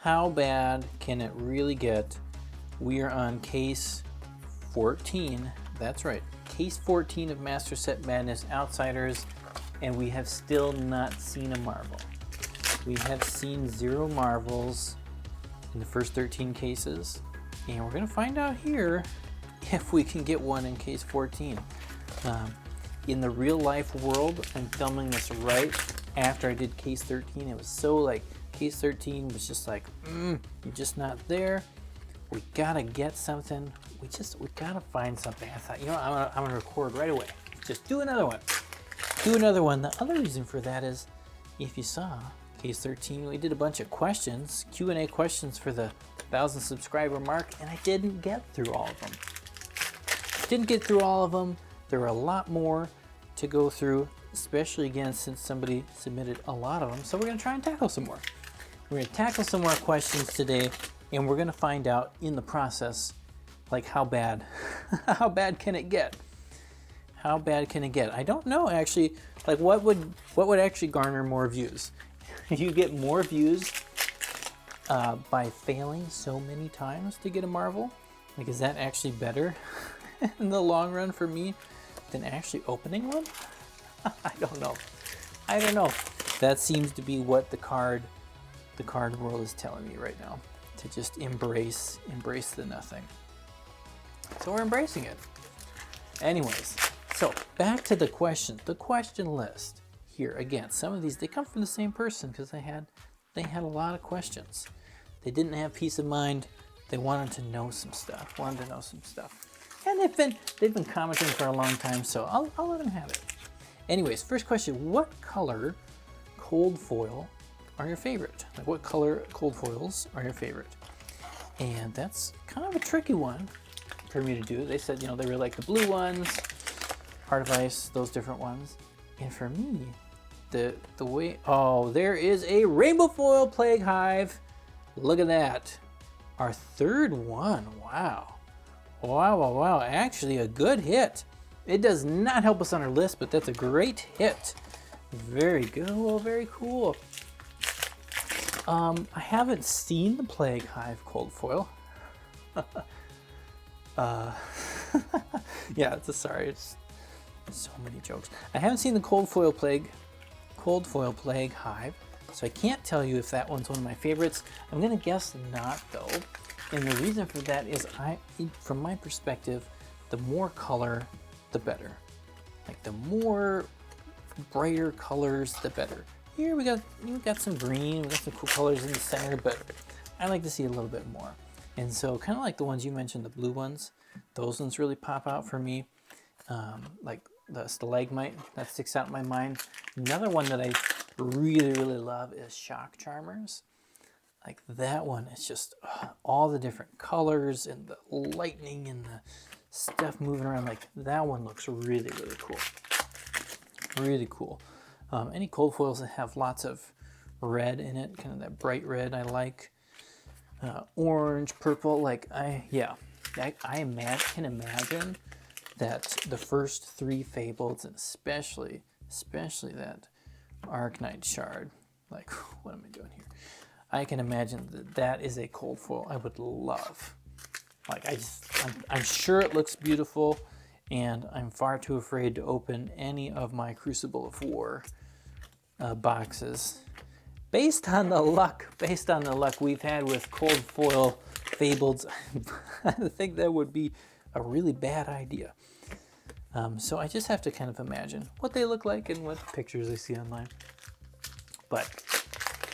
How bad can it really get? We are on case 14. That's right, case 14 of Master Set Madness Outsiders, and we have still not seen a marvel. We have seen 0 marvels in the first 13 cases, and we're gonna find out here if we can get one in case 14. In the real life world, I'm filming this right after I did case 13. It was so like, case 13 was just like, you're just not there. We gotta get something. We gotta find something. I thought, you know, I'm gonna record right away. Just do another one. Do another one. The other reason for that is, if you saw case 13, we did a bunch of questions, Q&A questions for the 1,000 subscriber mark, and I didn't get through all of them. Didn't get through all of them. There were a lot more to go through, especially again since somebody submitted a lot of them. So we're gonna try and tackle some more. We're gonna tackle some more questions today, and we're gonna find out in the process, like how bad, how bad can it get? How bad can it get? I don't know actually, like what would actually garner more views? You get more views by failing so many times to get a marvel? Like, is that actually better in the long run for me than actually opening one? I don't know. I don't know. That seems to be what the card world is telling me right now, to just embrace the nothing. So we're embracing it. Anyways, so back to the question list here. Again, some of these, they come from the same person because they had a lot of questions. They didn't have peace of mind. They wanted to know some stuff. And they've been commenting for a long time, so I'll let them have it. Anyways, first question: what color cold foil are your favorite? Like, what color cold foils are your favorite? And that's kind of a tricky one for me to do. They said, you know, they really like the blue ones, Heart of Ice, those different ones. And for me, the way, oh, there is a rainbow foil Plague Hive. Look at that. Our third one. Wow. Wow. Actually a good hit. It does not help us on our list, but that's a great hit. Very good. Well, very cool. I haven't seen the Plague Hive cold foil. Yeah, it's so many jokes. I haven't seen the cold foil Plague Hive, so I can't tell you if that one's one of my favorites. I'm gonna guess not though, and the reason for that is from my perspective, the more color, the better. Like, the more brighter colors, the better. Here we got some green, we got some cool colors in the center, but I like to see a little bit more. And so, kind of like the ones you mentioned, the blue ones, those ones really pop out for me. Like the stalagmite, that sticks out in my mind. Another one that I really love is Shock Charmers. Like, that one is just all the different colors and the lightning and the stuff moving around. Like, that one looks really cool. Really cool. Any cold foils that have lots of red in it, kind of that bright red, I like. Orange, purple, like I can imagine that the first 3 Fableds, and especially that Arknight Shard, like, what am I doing here? I can imagine that is a cold foil I would love. Like, I'm sure it looks beautiful, and I'm far too afraid to open any of my Crucible of War boxes. Based on the luck we've had with cold foil Fableds, I think that would be a really bad idea. So I just have to kind of imagine what they look like and what pictures I see online. But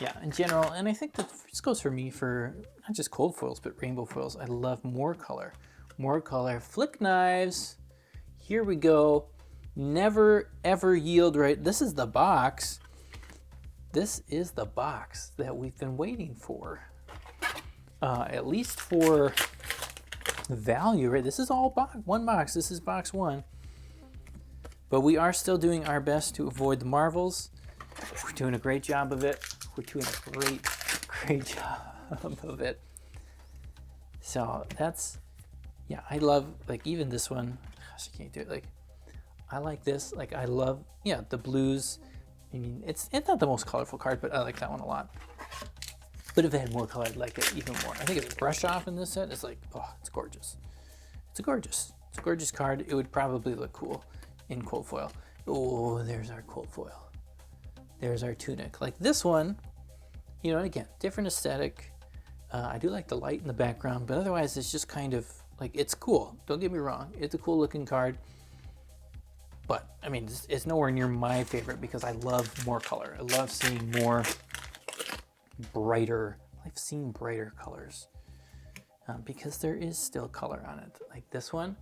yeah, in general, and I think that this goes for me for not just cold foils, but rainbow foils. I love more color. Flick knives. Here we go. Never ever yield, right? This is the box. This is the box that we've been waiting for. At least for value, right? This is all one box. This is box 1. But we are still doing our best to avoid the marvels. We're doing a great job of it. We're doing a great job of it. So that's, yeah, I love, like, even this one. Gosh, I can't do it. Like, I like this. Like, I love, yeah, the blues. I mean, it's not the most colorful card, but I like that one a lot. But if it had more color, I'd like it even more. I think it's a brush off in this set. It's like, oh, it's gorgeous. It's a gorgeous card. It would probably look cool in cold foil. Oh, there's our cold foil. There's our tunic. Like this one, you know, again, different aesthetic. I do like the light in the background, but otherwise it's just kind of like, it's cool. Don't get me wrong. It's a cool looking card. But I mean, it's nowhere near my favorite because I love more color. I love seeing more brighter, I've seen brighter colors because there is still color on it. Like this one,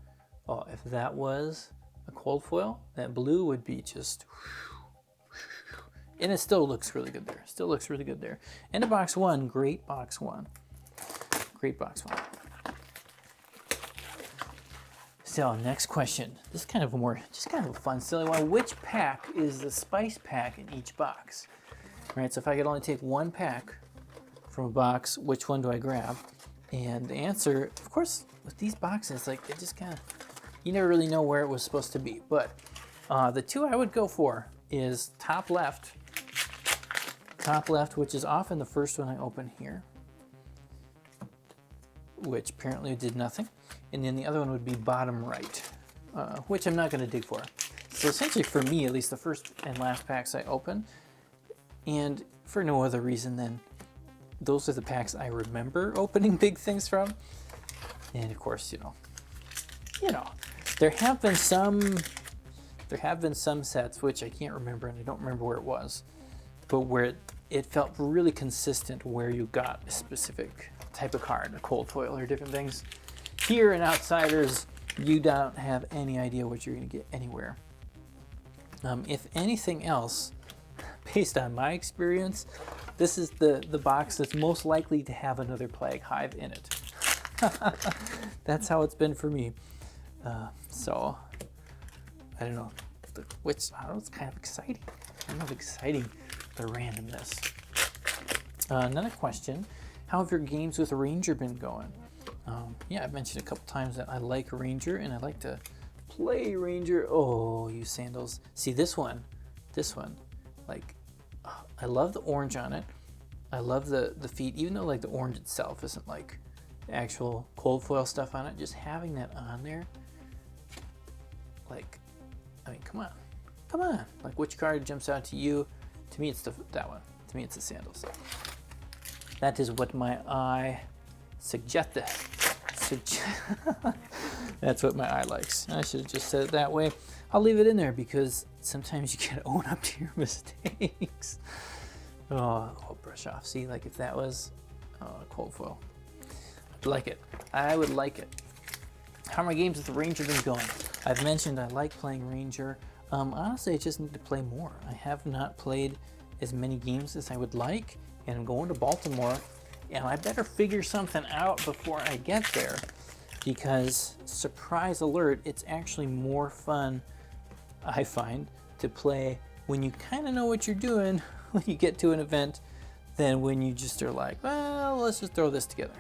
oh, if that was a cold foil, that blue would be just, and it still looks really good there. Still looks really good there. And a box one, great box one. Great box one. So next question. This is kind of a more, just kind of a fun, silly one. Which pack is the spice pack in each box? Right, so if I could only take one pack from a box, which one do I grab? And the answer, of course, with these boxes, like it just kind of, you never really know where it was supposed to be. But the two I would go for is top left, which is often the first one I open here, which apparently did nothing. And then the other one would be bottom right, which I'm not going to dig for. So essentially for me, at least the first and last packs I open, and for no other reason than those are the packs I remember opening big things from. And of course, you know, there have been some sets which I can't remember, and I don't remember where it was, but where it felt really consistent where you got a specific type of card, a cold foil or different things. Here in Outsiders, you don't have any idea what you're going to get anywhere. If anything else, based on my experience, this is the box that's most likely to have another Plague Hive in it. That's how it's been for me. So, I don't know. It's kind of exciting. Kind of exciting, the randomness. Another question. How have your games with Ranger been going? Yeah, I've mentioned a couple times that I like Ranger and I like to play Ranger. Oh, you sandals. See this one, like, I love the orange on it. I love the feet, even though like the orange itself isn't like the actual cold foil stuff on it. Just having that on there, like, I mean, come on. Like, which card jumps out to you? To me, it's that one. To me, it's the sandals. That is what my eye suggested. That's what my eye likes. I should have just said it that way. I'll leave it in there because sometimes you gotta own up to your mistakes. Oh, brush off. See, like if that was cold foil, I'd like it. I would like it. How are my games with the Ranger been going? I've mentioned I like playing Ranger. Honestly, I just need to play more. I have not played as many games as I would like, and I'm going to Baltimore, and I better figure something out before I get there, because, surprise alert, it's actually more fun, I find, to play when you kind of know what you're doing when you get to an event than when you just are like, well, let's just throw this together.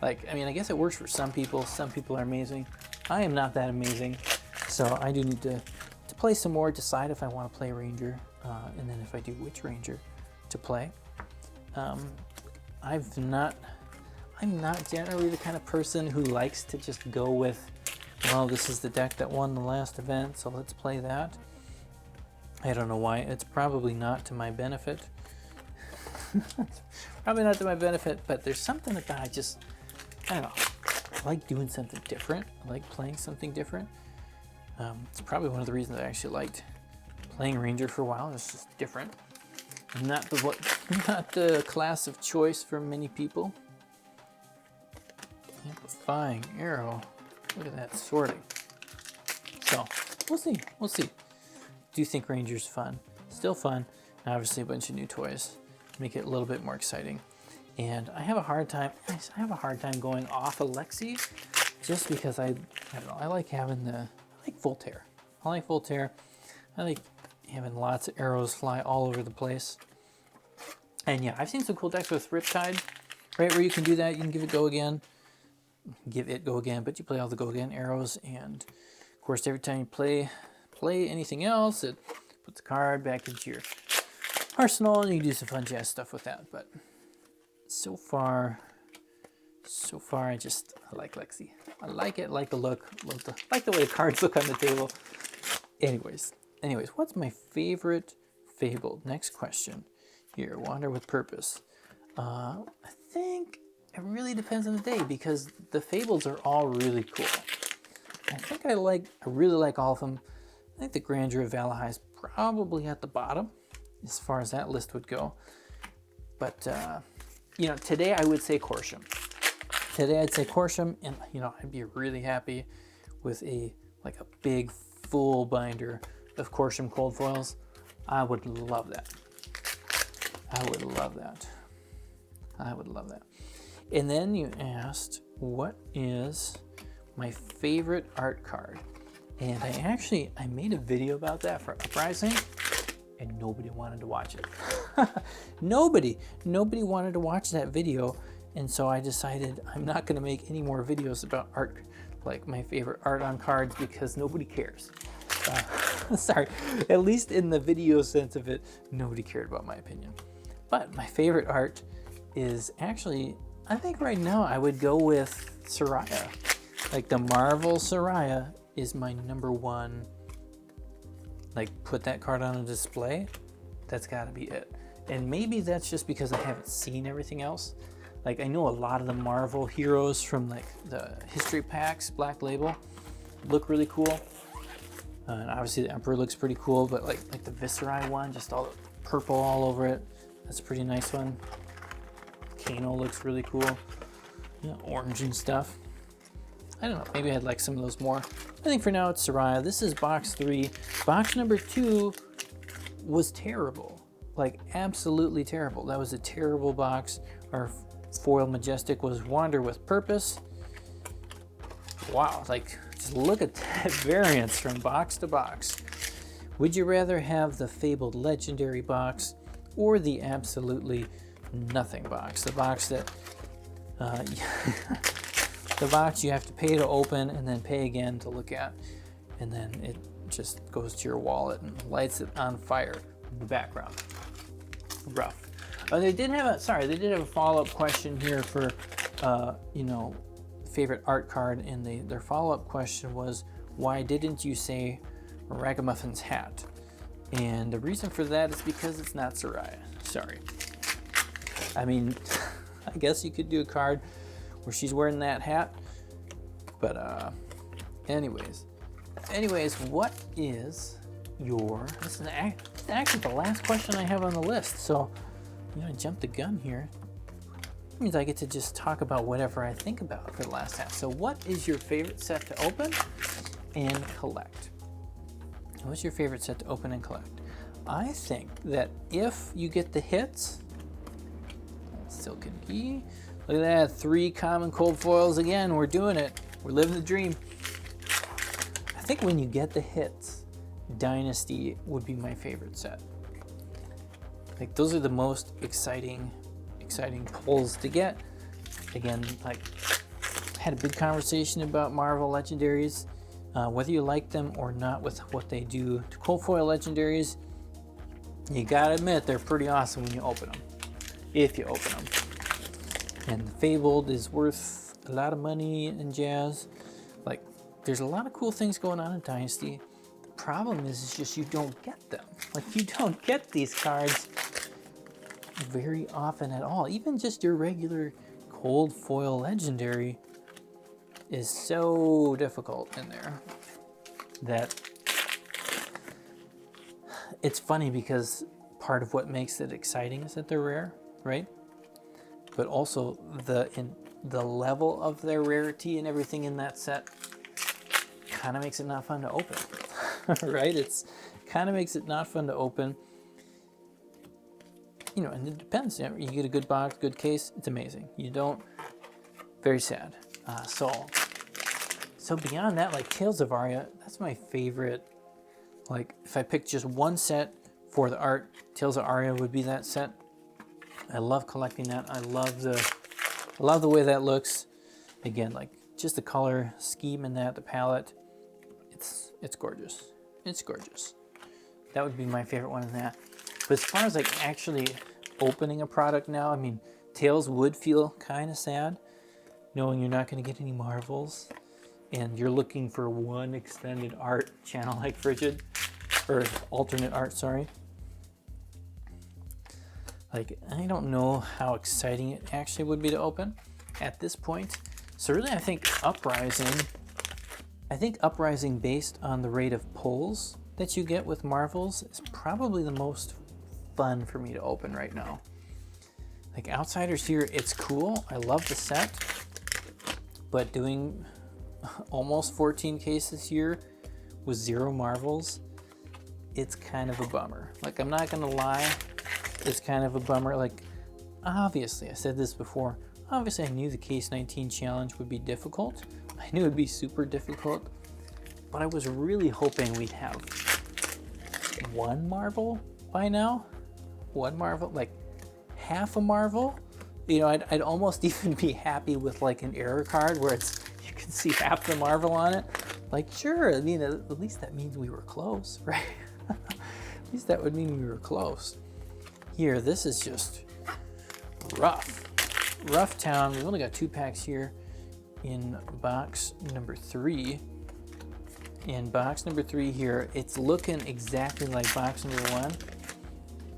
Like, I mean, I guess it works for some people. Some people are amazing. I am not that amazing, so I do need to play some more, decide if I want to play Ranger, and then if I do, which Ranger to play. I'm not generally the kind of person who likes to just go with, well, this is the deck that won the last event, so let's play that. I don't know why. It's probably not to my benefit. Probably not to my benefit, but there's something about I don't know. I like doing something different. I like playing something different. It's probably one of the reasons I actually liked playing Ranger for a while. It's just different. Not the class of choice for many people. Amplifying arrow. Look at that sorting. So we'll see. Do you think Ranger's fun? Still fun. And obviously a bunch of new toys make it a little bit more exciting. And I have a hard time going off Alexi, just because I don't know, I like Voltaire. I like having lots of arrows fly all over the place. And yeah, I've seen some cool decks with Riptide, right, where you can do that. You can give it go again, but you play all the go again arrows, and of course every time you play anything else, it puts the card back into your arsenal, and you can do some fun jazz stuff with that. But so far, I like Lexi. I like it, like the look, like the way the cards look on the table. Anyways, what's my favorite Fabled? Next question. Here, Wander with Purpose. I think it really depends on the day because the Fables are all really cool. I think I really like all of them. I think the Grandeur of Valahai is probably at the bottom as far as that list would go. But, you know, today I would say Corsham. Today I'd say Corsham, and, you know, I'd be really happy with a big full binder of Corsham cold foils. I would love that. I would love that. I would love that. And then you asked, what is my favorite art card? And I made a video about that for Uprising, and nobody wanted to watch it. Nobody wanted to watch that video, and so I decided I'm not going to make any more videos about art, like my favorite art on cards, because nobody cares. Sorry, at least in the video sense of it, nobody cared about my opinion. But my favorite art is actually, I think right now I would go with Soraya. Like the Marvel Soraya is my number one. Like, put that card on a display, that's gotta be it. And maybe that's just because I haven't seen everything else. Like, I know a lot of the Marvel heroes from like the history packs, Black Label, look really cool. And obviously the Emperor looks pretty cool, but like the Viserai one, just all the purple all over it, that's a pretty nice one. Kano looks really cool. Yeah, orange and stuff. I don't know, maybe I'd like some of those more. I think for now it's Soraya. This is box 3. Box number 2 was terrible. Like, absolutely terrible. That was a terrible box. Our foil Majestic was Wander with Purpose. Wow, like, just look at that variance from box to box. Would you rather have the Fabled Legendary box or the absolutely nothing box? The box that, the box you have to pay to open and then pay again to look at, and then it just goes to your wallet and lights it on fire in the background. Rough. They did have a follow-up question here for, you know, favorite art card, and their follow-up question was, why didn't you say Ragamuffin's hat? And the reason for that is because it's not Soraya. Sorry. I mean, I guess you could do a card where she's wearing that hat, but anyways, what is your, this is actually the last question I have on the list, so I'm gonna jump the gun here. That means I get to just talk about whatever I think about for the last half. So what is your favorite set to open and collect? What's your favorite set to open and collect? I think that if you get the hits, Silken Key, look at that, 3 common cold foils again. We're doing it. We're living the dream. I think when you get the hits, Dynasty would be my favorite set. Like, those are the most exciting pulls to get. Again, like, had a big conversation about Marvel Legendaries. Whether you like them or not with what they do to cold foil Legendaries, you gotta admit they're pretty awesome when you open them. If you open them. And the Fabled is worth a lot of money and jazz. Like, there's a lot of cool things going on in Dynasty. The problem is just you don't get them. Like, you don't get these cards very often at all. Even just your regular cold foil Legendary is so difficult in there that it's funny, because part of what makes it exciting is that they're rare, right? But also the level of their rarity and everything in that set kind of makes it not fun to open, right? It's kind of makes it not fun to open. You know, and it depends. You know, you get a good box, good case, it's amazing. You don't, very sad. So beyond that, like Tales of Aria, that's my favorite. Like, if I picked just one set for the art, Tales of Aria would be that set. I love collecting that. I love the way that looks. Again, like, just the color scheme in that, the palette, it's gorgeous. It's gorgeous. That would be my favorite one in that. But as far as like actually opening a product now, I mean, Tails would feel kind of sad knowing you're not going to get any Marvels and you're looking for one extended art channel like Frigid, or alternate art, sorry. Like, I don't know how exciting it actually would be to open at this point. So really, I think Uprising based on the rate of pulls that you get with Marvels is probably the most fun for me to open right now. Like Outsiders here, it's cool. I love the set, but doing almost 14 cases here with 0 Marvels, it's kind of a bummer. Like, I'm not gonna lie, it's kind of a bummer. Like, obviously, I said this before, obviously I knew the Case 19 challenge would be difficult. I knew it'd be super difficult, but I was really hoping we'd have 1 Marvel by now. 1 Marvel, like half a Marvel. You know, I'd almost even be happy with like an error card where it's, you can see half the Marvel on it. Like, sure, I mean, at least that means we were close, right? At least that would mean we were close. Here, this is just rough. Rough town. We've only got 2 packs here in box number 3. In box number 3 here, it's looking exactly like box number 1.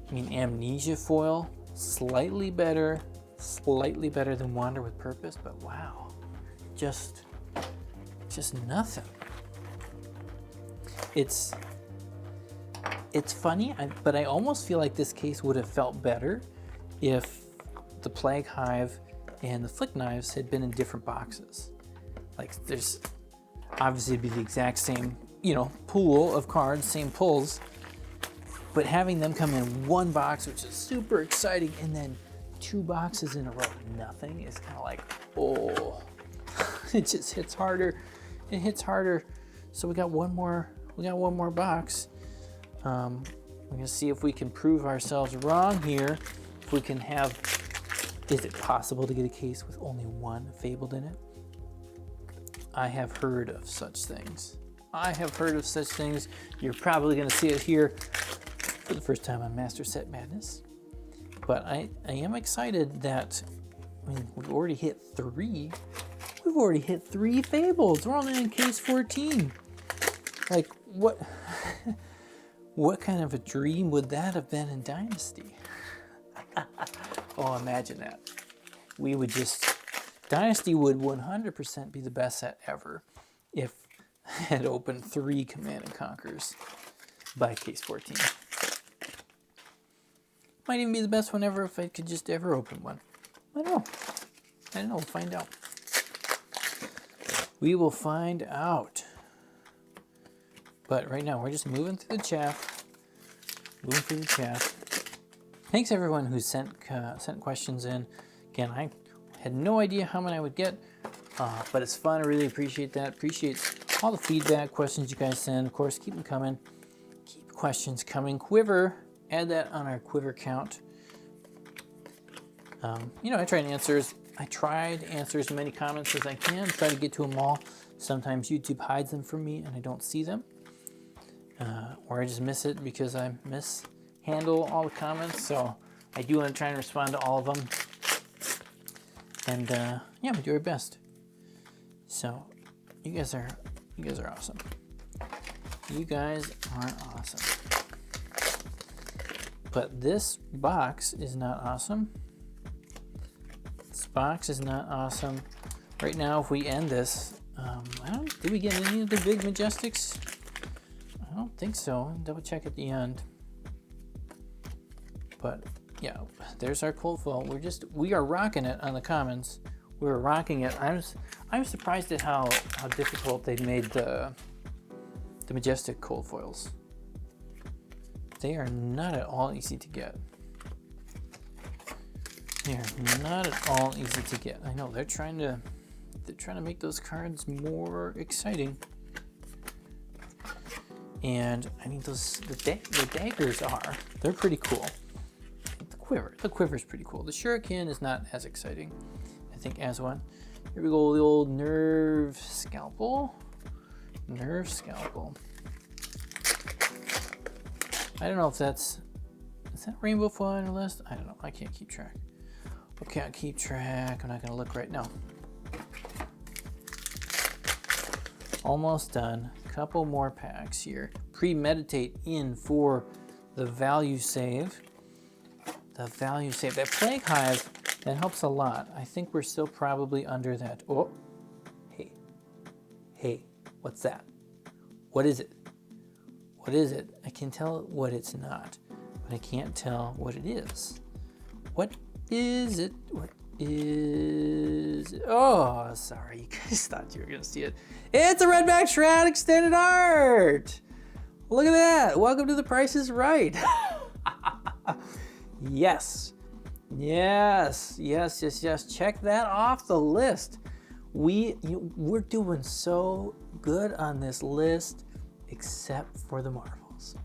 I mean, Amnesia foil, slightly better than Wander with Purpose, but wow, just nothing. It's funny, but I almost feel like this case would have felt better if the Plague Hive and the Flick Knives had been in different boxes. Like, there's obviously it'd be the exact same, you know, pool of cards, same pulls, but having them come in one box, which is super exciting, and then 2 boxes in a row, nothing, is kind of like, oh, it just hits harder. It hits harder. So we got one more box. We're gonna see if we can prove ourselves wrong here. If we can have, is it possible to get a case with only 1 Fabled in it? I have heard of such things. You're probably gonna see it here for the first time on Master Set Madness. But I am excited that, I mean, we've already hit 3. We've already hit 3 Fables. We're only in case 14. Like, what? What kind of a dream would that have been in Dynasty? Oh, imagine that. We would just, Dynasty would 100% be the best set ever if I had opened 3 Command and Conquers by case 14. Might even be the best one ever if I could just ever open one. I don't know, we'll find out. We will find out. But right now, we're just moving through the chat. Thanks everyone who sent questions in. Again, I had no idea how many I would get, but it's fun. I really appreciate that. Appreciate all the feedback, questions you guys send. Of course, keep them coming. Keep questions coming. Quiver, add that on our Quiver count. You know, I try to answer as many comments as I can. Try to get to them all. Sometimes YouTube hides them from me and I don't see them. Or I just miss it because I mishandle all the comments. So I do want to try and respond to all of them. And yeah, we do our best. So you guys are awesome. You guys are awesome. But this box is not awesome. This box is not awesome. Right now, if we end this, did we get any of the big Majestics? I don't think so. Double check at the end. But yeah, there's our cold foil. We are rocking it on the commons. We're rocking it. I'm surprised at how difficult they made the Majestic cold foils. They are not at all easy to get. They are not at all easy to get. I know they're trying to make those cards more exciting. And I mean, the daggers they're pretty cool. The quiver's pretty cool. The shuriken is not as exciting, I think, as one. Here we go, the old nerve scalpel. I don't know if is that rainbow foil on your list? I don't know, I can't keep track. Can't keep track. I'm not gonna look right now. Almost done. Couple more packs here. Premeditate in for the value save. The value save. That Plague Hive, that helps a lot. I think we're still probably under that. Oh, hey. Hey, what's that? What is it? What is it? I can tell what it's not, but I can't tell what it is. What is it? What is it? Oh, sorry, you guys thought you were gonna see it. It's a Redback Shroud Extended Art. Look at that. Welcome to The Price is Right. Yes. Yes. Yes. Yes. Yes. Check that off the list. We're doing so good on this list, except for the marbles.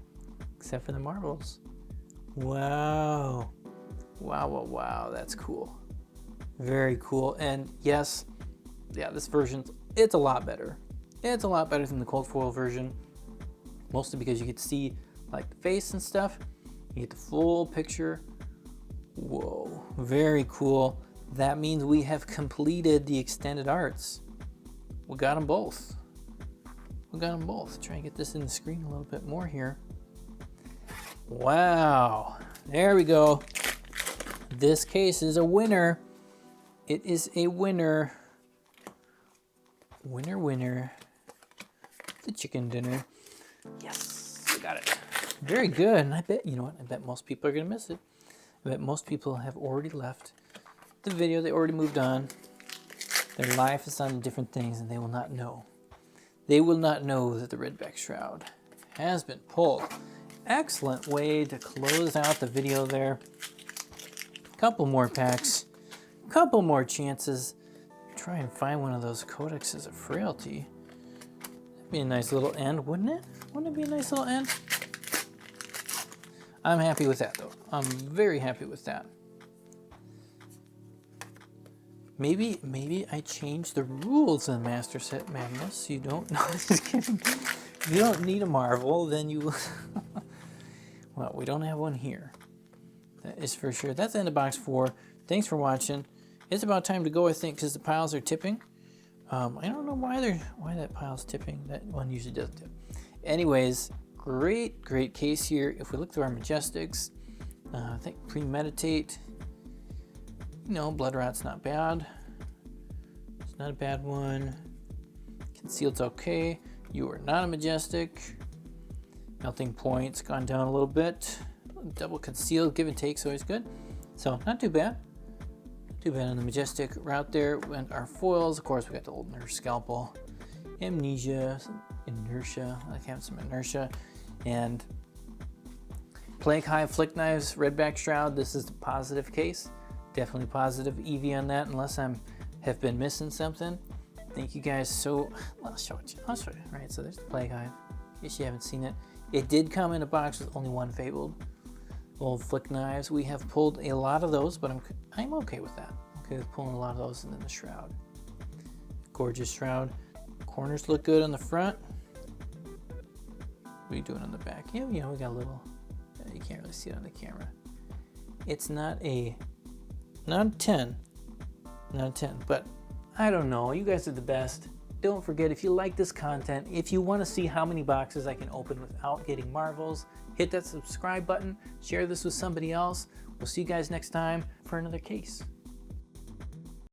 Except for the marbles. Wow. Wow, wow, wow, that's cool. Very cool. And yes, yeah, this version, it's a lot better. It's a lot better than the cold foil version, mostly because you get to see like the face and stuff. You get the full picture. Whoa, very cool. That means we have completed the extended arts. We got them both. We got them both. Try and get this in the screen a little bit more here. Wow, there we go. This case is a winner. It is a winner. Winner, winner. The chicken dinner. Yes, we got it. Very good. And I bet, you know what? I bet most people are gonna miss it. I bet most people have already left the video. They already moved on. Their life is on different things and they will not know. They will not know that the Redback Shroud has been pulled. Excellent way to close out the video there. Couple more packs, couple more chances. Try and find one of those Codexes of Frailty. That'd be a nice little end, wouldn't it? Wouldn't it be a nice little end? I'm happy with that though. I'm very happy with that. Maybe I changed the rules in Master Set Madness. You don't, no, just kidding. If you don't need a Marvel, then you, well, we don't have one here. That is for sure. That's the end of box 4. Thanks for watching. It's about time to go, I think, because the piles are tipping. I don't know why that pile's tipping. That one usually doesn't tip. Anyways, great case here. If we look through our Majestics, I think Premeditate. You know, Blood Rot's not bad. It's not a bad one. Concealed's okay. You are not a Majestic. Melting Point's gone down a little bit. Double Concealed, give and take's always good. So not too bad. Not too bad on the Majestic route there. Went our foils. Of course, we got the old Nurse Scalpel. Amnesia, Inertia. I like having some Inertia. And Plague Hive, Flick Knives, Redback Shroud. This is the positive case. Definitely positive EV on that, unless have been missing something. Thank you guys so. I'll show it. I'll show you. All right, so there's the Plague Hive. In case you haven't seen it, it did come in a box with only one Fabled. Old Flick Knives. We have pulled a lot of those, but I'm okay with that. Okay with pulling a lot of those, and then the Shroud. Gorgeous Shroud. Corners look good on the front. What are you doing on the back? Yeah, we got a little. You can't really see it on the camera. It's not a 10, but I don't know. You guys are the best. Don't forget, if you like this content, if you want to see how many boxes I can open without getting Marvels, hit that subscribe button, share this with somebody else. We'll see you guys next time for another case.